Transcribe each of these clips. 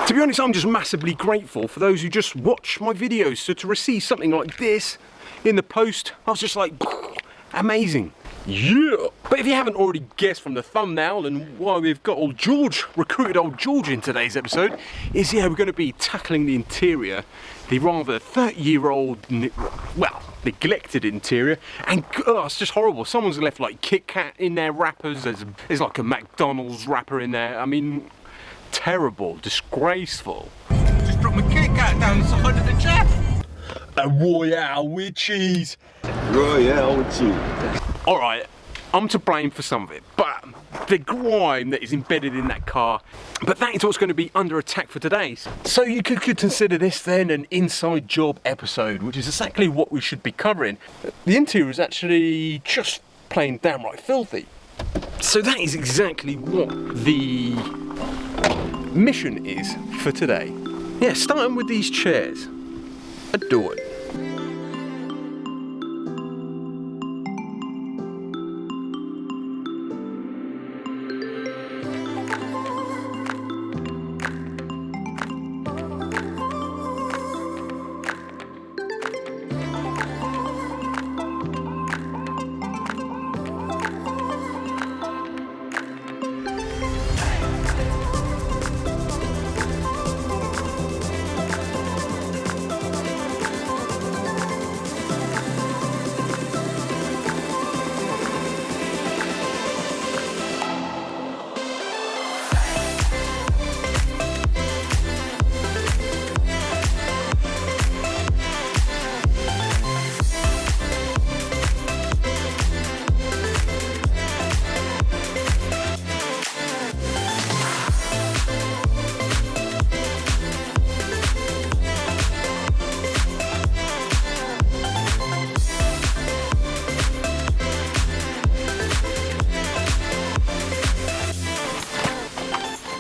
To be honest, I'm just massively grateful for those who just watch my videos. So to receive something like this in the post, I was just like, amazing. Yeah! But if you haven't already guessed from the thumbnail and why we've got old George, recruited old George in today's episode, is we're going to be tackling the interior, the rather 30-year-old, well, neglected interior, and it's just horrible. Someone's left like Kit Kat in their wrappers, there's like a McDonald's wrapper in there. I mean, terrible, disgraceful. Just dropped my Kit Kat down the side of the chair. A Royale with cheese. Royale with cheese. Alright, I'm to blame for some of it, but the grime that is embedded in that car, but that is what's going to be under attack for today. So you could consider this then an inside job episode, which is exactly what we should be covering. The interior is actually just plain downright filthy. So that is exactly what the mission is for today. Yeah, starting with these chairs. Adore it.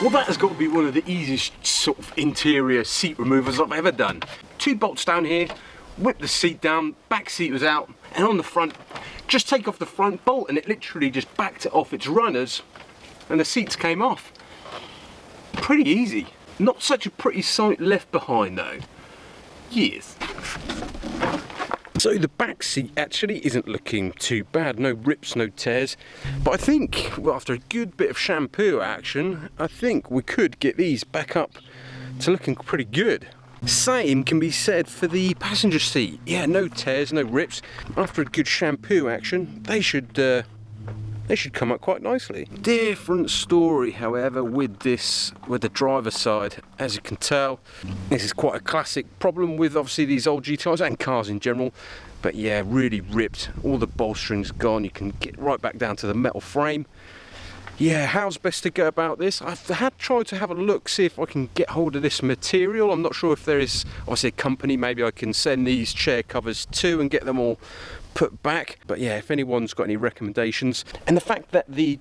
Well, that has got to be one of the easiest sort of interior seat removers I've ever done. 2 bolts down here, whip the seat down, back seat was out, and on the front, just take off the front bolt and it literally just backed it off its runners and the seats came off. Pretty easy. Not such a pretty sight left behind though. Yes. So the back seat actually isn't looking too bad, no rips, no tears, but I think, well, after a good bit of shampoo action, I think we could get these back up to looking pretty good. Same can be said for the passenger seat. Yeah, no tears, no rips. After a good shampoo action, they should come up quite nicely. Different story, however, with the driver's side. As you can tell, this is quite a classic problem with obviously these old GTIs and cars in general. But yeah, really ripped. All the bolstering's gone. You can get right back down to the metal frame. Yeah, how's best to go about this? I've tried to have a look, see if I can get hold of this material. I'm not sure if there is obviously a company maybe I can send these chair covers to and get them all put back. But yeah, if anyone's got any recommendations. And the fact that the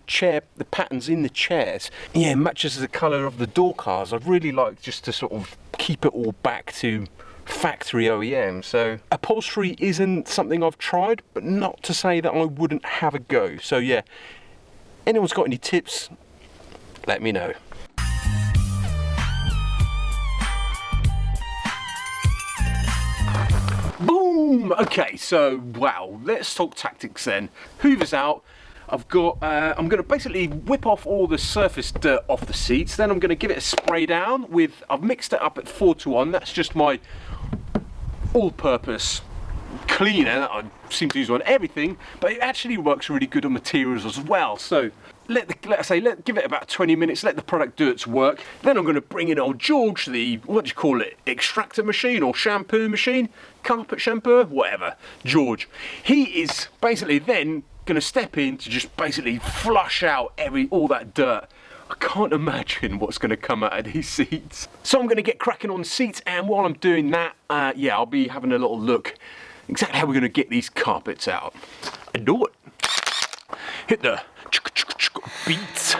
patterns in the chairs, yeah, matches the colour of the door cars. I'd really like just to sort of keep it all back to factory OEM. So upholstery isn't something I've tried, but not to say that I wouldn't have a go. So yeah, anyone's got any tips, let me know. Boom! Okay, so wow, let's talk tactics then. Hoover's out. I'm going to basically whip off all the surface dirt off the seats. Then I'm going to give it a spray down with, I've mixed it up at 4:1. That's just my all-purpose cleaner that I seem to use on everything, but it actually works really good on materials as well. So give it about 20 minutes, let the product do its work. Then I'm going to bring in old George, the, what do you call it, extractor machine or shampoo machine, carpet shampoo, whatever. George, he is basically then going to step in to just basically flush out all that dirt. I can't imagine what's going to come out of these seats. So I'm going to get cracking on the seats, and while I'm doing that, yeah, I'll be having a little look exactly how we're going to get these carpets out. Adore it. Hit the beats.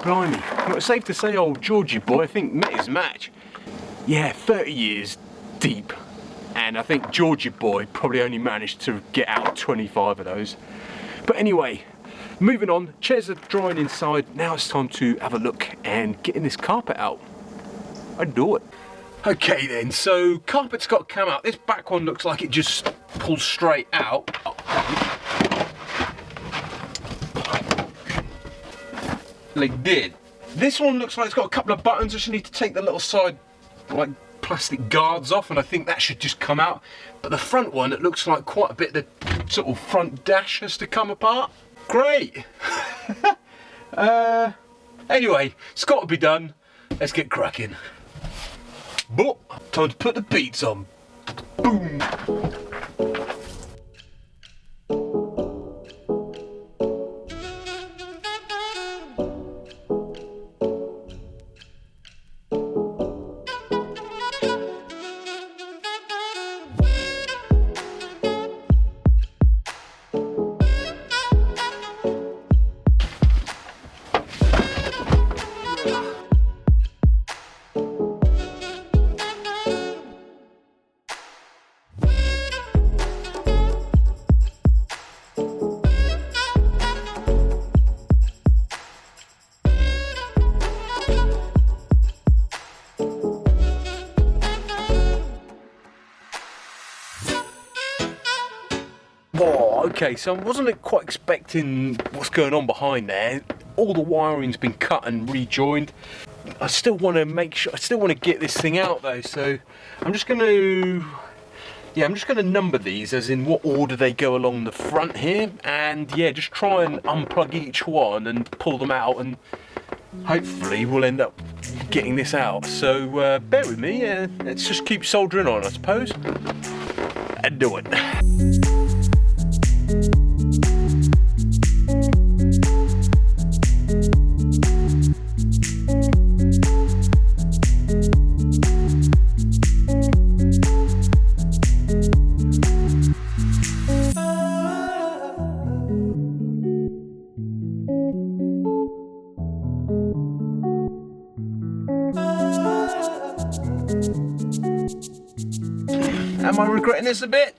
blimey. Well, it's safe to say old Georgie boy, I think, met his match. Yeah, 30 years deep. And I think Georgie boy probably only managed to get out 25 of those. But anyway, moving on, chairs are drying inside. Now it's time to have a look and getting this carpet out. I'd do it. Okay then, so carpet's got to come out. This back one looks like it just pulls straight out. Like did. This one looks like it's got a couple of buttons. I just need to take the little side like plastic guards off, and I think that should just come out. But the front one, it looks like quite a bit of the sort of front dash has to come apart. Great. Anyway, it's got to be done. Let's get cracking. But time to put the beats on. Boom. Whoa, okay, so I wasn't quite expecting what's going on behind there. All the wiring's been cut and rejoined. I still want to make sure, I still want to get this thing out though, so I'm just going to number these as in what order they go along the front here, and yeah, just try and unplug each one and pull them out, and hopefully we'll end up getting this out. So bear with me, let's just keep soldering on, I suppose, and do it. Am I regretting this a bit?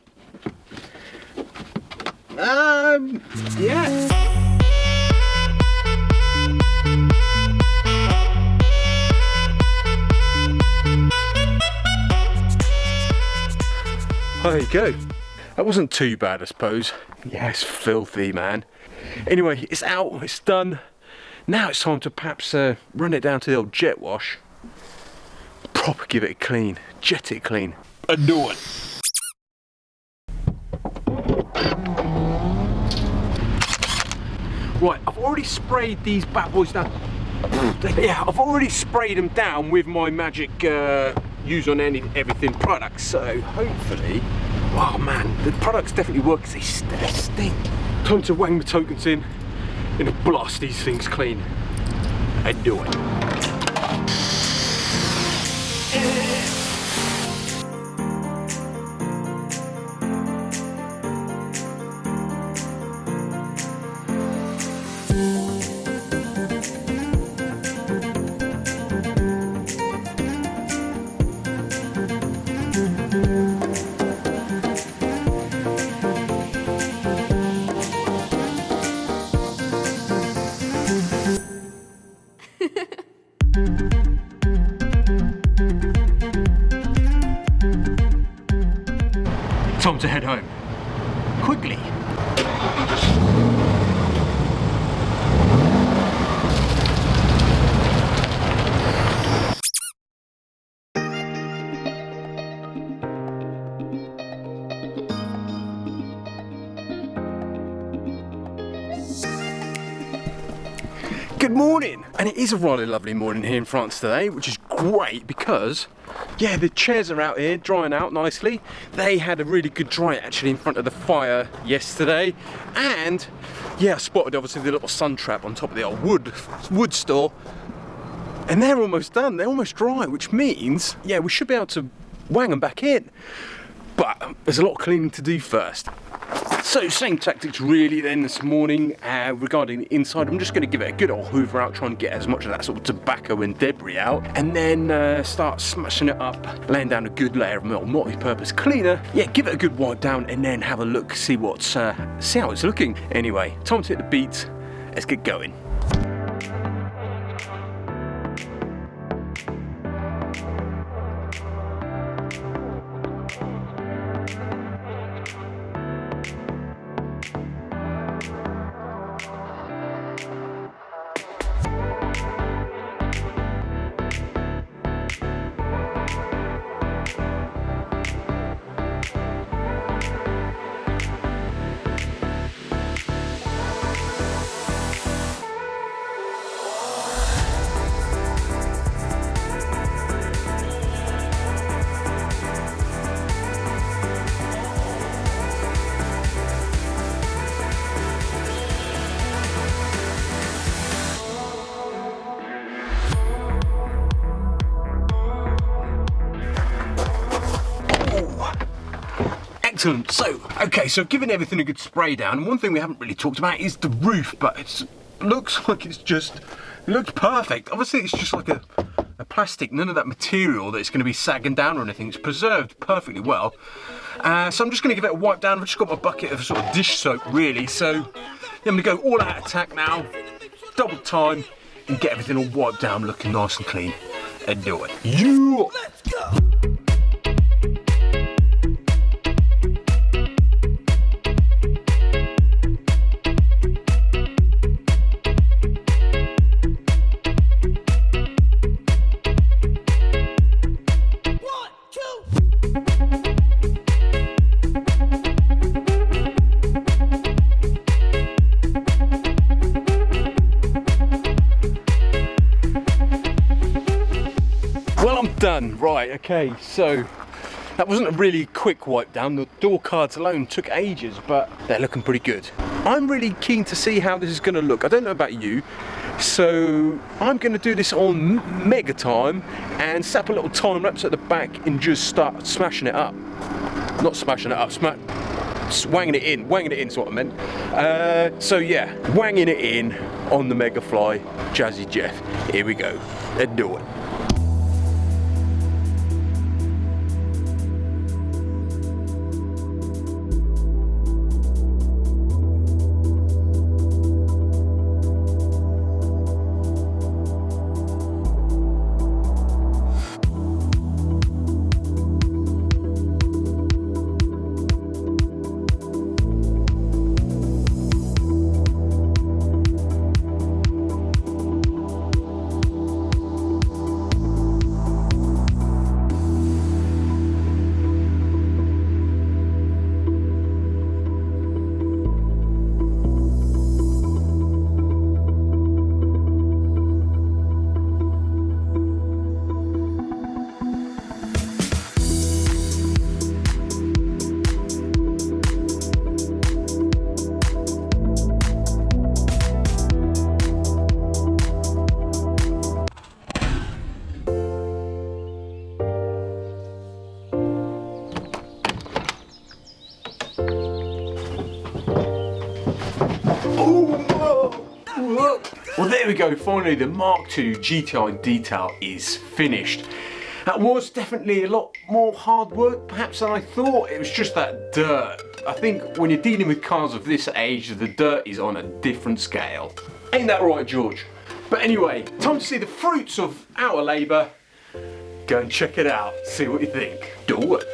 Yeah. There you go. That wasn't too bad, I suppose. Yeah, it's filthy, man. Anyway, it's out, it's done. Now it's time to perhaps run it down to the old jet wash. Proper give it a clean, jet it clean. And do it. Right, I've already sprayed these bad boys down. Yeah, I've already sprayed them down with my magic use on everything products. So hopefully, oh man, the products definitely work because they stink. Time to wang the tokens in and blast these things clean. And do it. Time to head home. Quickly. Good morning, and it is a rather lovely morning here in France today, which is great because, yeah, the chairs are out here drying out nicely. They had a really good dry actually in front of the fire yesterday, and yeah, I spotted obviously the little sun trap on top of the old wood store, and they're almost done. They're almost dry, which means, yeah, we should be able to wang them back in. But there's a lot of cleaning to do first. So same tactics really then this morning regarding the inside. I'm just going to give it a good old hoover out, try and get as much of that sort of tobacco and debris out, and then start smashing it up, laying down a good layer of multi-purpose cleaner. Yeah, give it a good wipe down and then have a look, see how it's looking. Anyway, time to hit the beats. Let's get going. Excellent. So, okay, so I've given everything a good spray down, and one thing we haven't really talked about is the roof, but it looks like it looks perfect. Obviously it's just like a plastic, none of that material that it's going to be sagging down or anything. It's preserved perfectly well. So I'm just going to give it a wipe down. I've just got my bucket of sort of dish soap really, so I'm going to go all out attack now, double time, and get everything all wiped down looking nice and clean, and do it. Let's go! Well, I'm done. Right, okay, so that wasn't a really quick wipe down. The door cards alone took ages, but they're looking pretty good. I'm really keen to see how this is going to look. I don't know about you, so I'm going to do this on mega time and set up a little time lapse at the back and just start smashing it up. Not smashing it up, wanging it in is what I meant. So yeah, wanging it in on the Mega Fly Jazzy Jeff. Here we go, let's do it. Well, there we go, finally the Mark II GTI detail is finished. That was definitely a lot more hard work perhaps than I thought. It was just that dirt. I think when you're dealing with cars of this age, the dirt is on a different scale. Ain't that right, George? But anyway, time to see the fruits of our labour. Go and check it out, see what you think. Do it.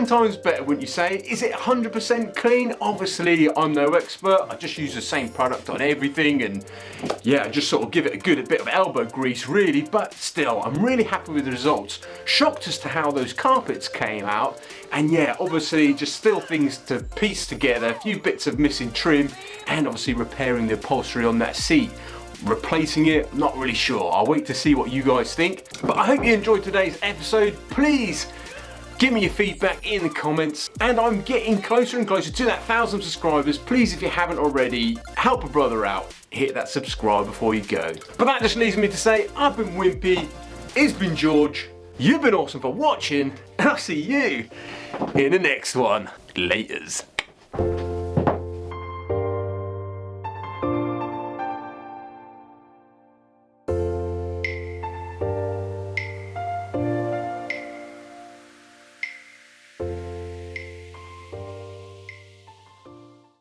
10 times better, wouldn't you say? Is it 100% clean? Obviously, I'm no expert. I just use the same product on everything, and yeah, I just sort of give it a bit of elbow grease really, but still, I'm really happy with the results. Shocked as to how those carpets came out, and yeah, obviously just still things to piece together, a few bits of missing trim, and obviously repairing the upholstery on that seat. Replacing it, not really sure. I'll wait to see what you guys think. But I hope you enjoyed today's episode. Please give me your feedback in the comments. And I'm getting closer and closer to that 1,000 subscribers. Please, if you haven't already, help a brother out. Hit that subscribe before you go. But that just leaves me to say, I've been Wimpy, it's been George, you've been awesome for watching, and I'll see you in the next one. Laters.